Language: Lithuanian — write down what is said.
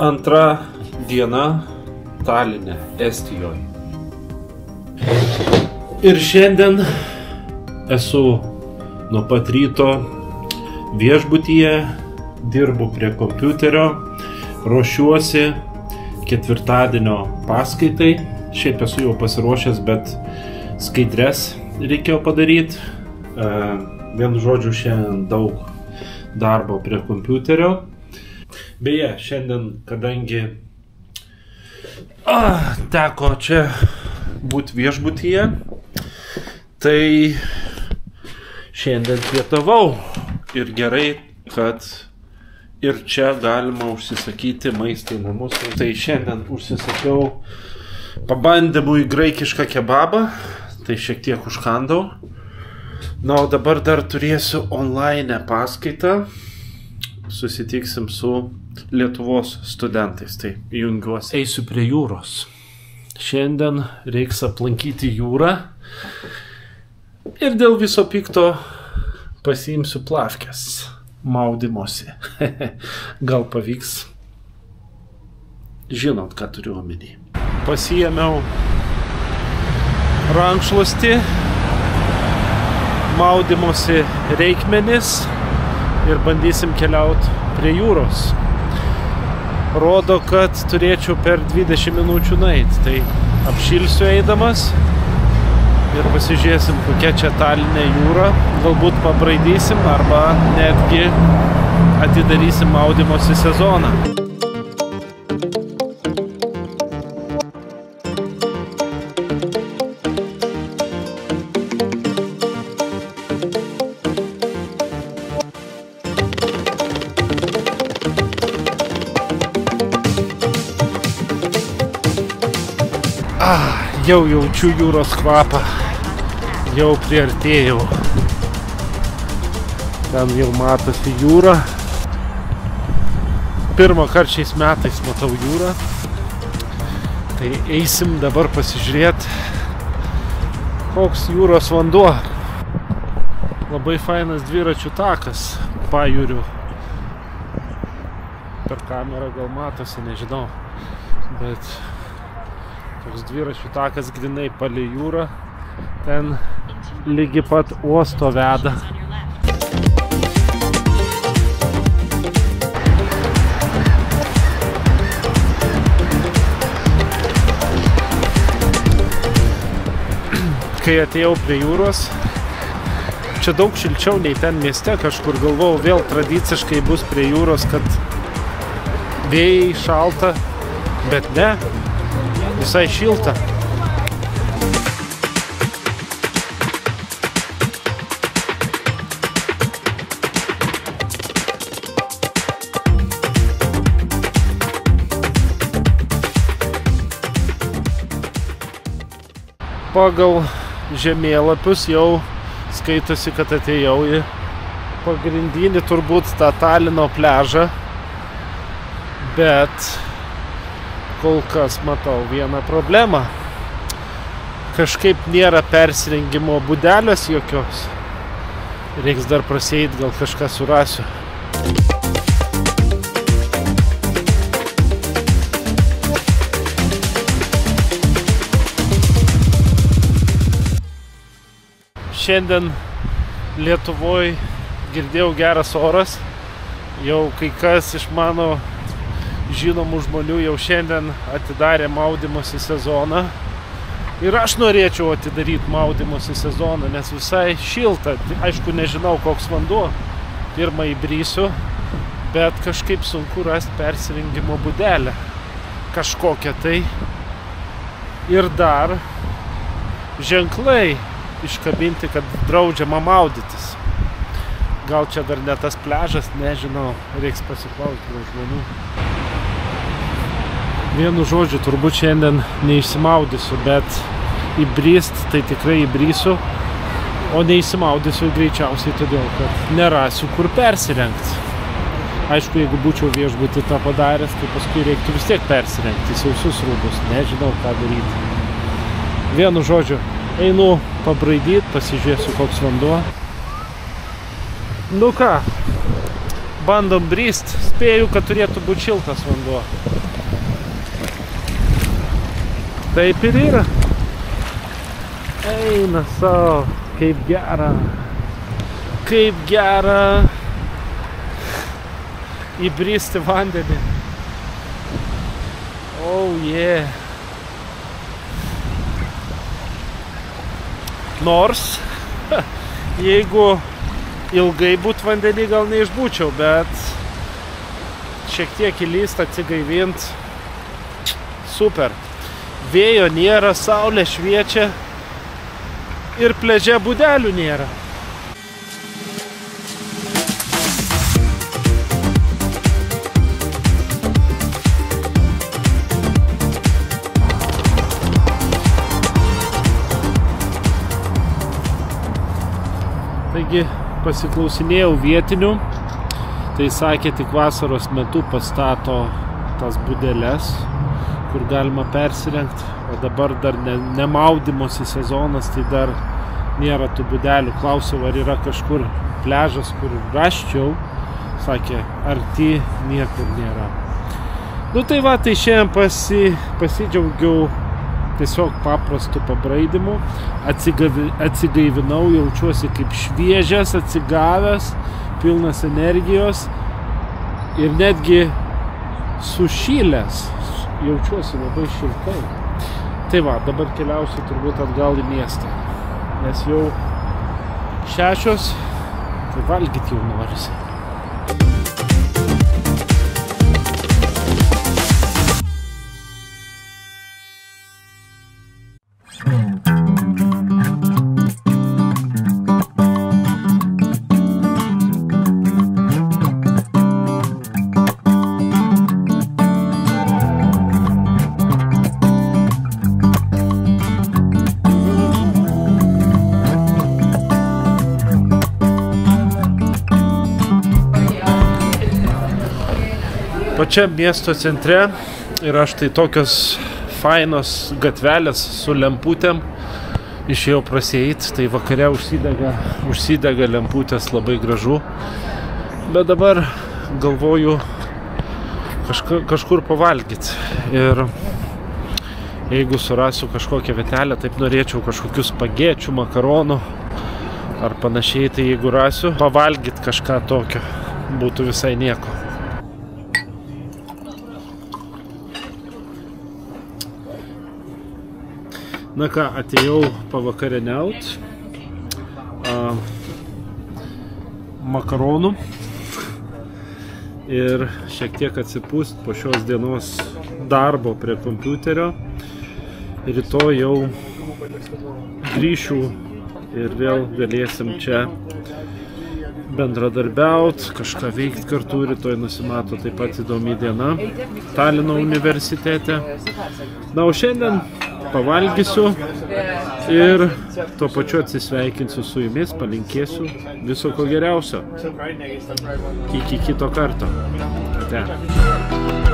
Antra diena Taline, Estijoje. Ir šiandien esu nuo pat ryto viešbutyje, dirbu prie kompiuterio, ruošiuosi ketvirtadienio paskaitai. Šiaip esu jau pasiruošęs, bet skaidres reikėjo padaryti. Vienu žodžiu, šiandien daug darbo prie kompiuterio. Beje, šiandien, kadangi teko čia būti viešbutyje, tai šiandien pietavau. Ir gerai, kad ir čia galima užsisakyti maistą į namus. Tai šiandien užsisakiau pabandymui graikišką kebabą, tai šiek tiek užkandau. Na, o dabar dar turėsiu online paskaitą. Susitiksim su Lietuvos studentais, tai jungiuosi. Eisiu prie jūros. Šiandien reiks aplankyti jūrą. Ir dėl viso pikto pasiimsiu plavkes maudymosi. Gal pavyks. Žinot, ką turiu omeny. Pasiėmiau rankšluostį, maudymosi reikmenis ir bandysim keliauti prie jūros. Rodo, kad turėčiau per 20 minučių nueiti. Tai apšilsiu eidamas ir pasižiūrėsim, kokia čia Taline jūra. Galbūt pabraidysim arba netgi atidarysim maudymosi sezoną. Jau jaučiu jūros kvapą, jau priartėjau. Ten jau matosi jūra. Pirmą kartą šiais metais matau jūrą. Tai eisim dabar pasižiūrėti, koks jūros vanduo. Labai fainas dviračių takas pajūriu. Per kamerą gal matosi, nežinau. Bet toks dviračių takas grynai palei jūrą, ten lygi pat uosto veda. Kai atėjau prie jūros, čia daug šilčiau nei ten mieste, kažkur galvojau, vėl tradiciškai bus prie jūros, kad vėjai šalta, bet ne. Visai šilta. Pagal žemėlapius jau skaitosi, kad atėjau į pagrindinį turbūt tą Talino pliažą, bet kol kas matau vieną problemą. Kažkaip nėra persirengimo būdelės jokios. Reiks dar prasieiti, gal kažką surasiu. Šiandien Lietuvoje girdėjau geras oras. Jau kai kas iš mano žinomų žmonių jau šiandien atidarė maudymosi sezoną. Ir aš norėčiau atidaryti maudymosi sezoną, nes visai šilta. Aišku, nežinau, koks vanduo. Pirmą įbrysiu, bet kažkaip sunku rasti persirengimo būdelę. Kažkokią tai. Ir dar ženklai iškabinti, kad draudžiama maudytis. Gal čia dar ne tas pliažas, nežinau. Reiks pasiklausti žmonių. Vienu žodžiu, turbūt šiandien neišsimaudysiu, bet įbrist tai tikrai įbrysiu, o neįsimaudysiu greičiausiai todėl, kad nerasiu kur persirengti. Aišku, jeigu būčiau viešbutį tą padaręs, tai paskui reiktų vis tiek persirengti sausus rūbus, nežinau ką daryti. Vienu žodžiu, einu pabraidyti, pasižiūrėsiu koks vanduo. Nu ką, bandom brist. Spėju, kad turėtų būti šiltas vanduo. Taip ir yra. Eina savo. Kaip gera. Kaip gera įbristi vandenį. Oh yeah. Nors, jeigu ilgai būt vandenį, gal neišbūčiau, bet šiek tiek įlyst, atsigaivint. Super. Vėjo nėra, saulė šviečia ir pliaže būdelių nėra. Taigi pasiklausinėjau vietinių, tai sakė, tik vasaros metu pastato tas būdeles, kur galima persirengti, o dabar dar nemaudymosi sezonas, tai dar nėra tų būdelių. Klausiau, ar yra kažkur pliažas, kur rasčiau, sakė, arti niekur nėra. Nu tai va, tai šiandien pasidžiaugiau tiesiog paprastu pabraidimu, atsigaivinau, jaučiuosi kaip šviežias, atsigavęs, pilnas energijos ir netgi sušylęs, jaučiuosi labai šiltai. Tai va, dabar keliausiu turbūt atgal į miestą, nes jau 6, tai valgyti jau norisi. Pačiam miesto centre yra štai tokios fainos gatvelės su lemputėm. Išėjau prasieit, tai vakare užsidega lemputės, labai gražu. Bet dabar galvoju kažkur pavalgyti. Ir jeigu surasiu kažkokią vietelę, taip norėčiau kažkokių spagečių, makaronų ar panašiai, tai jeigu rasiu, pavalgyti kažką tokio būtų visai nieko. Na ką, atėjau pavakarieniaut, makaronų ir šiek tiek atsipūst po šios dienos darbo prie kompiuterio. Rytoj jau grįšiu ir vėl galėsim čia bendradarbiaut, kažką veikti kartu. Rytoj nusimato taip pat įdomi diena Talino universitete. Na, o šiandien pavalgysiu ir tuo pačiu atsisveikinsiu su jumis, palinkėsiu viso ko geriausio. Iki kito karto. Ate.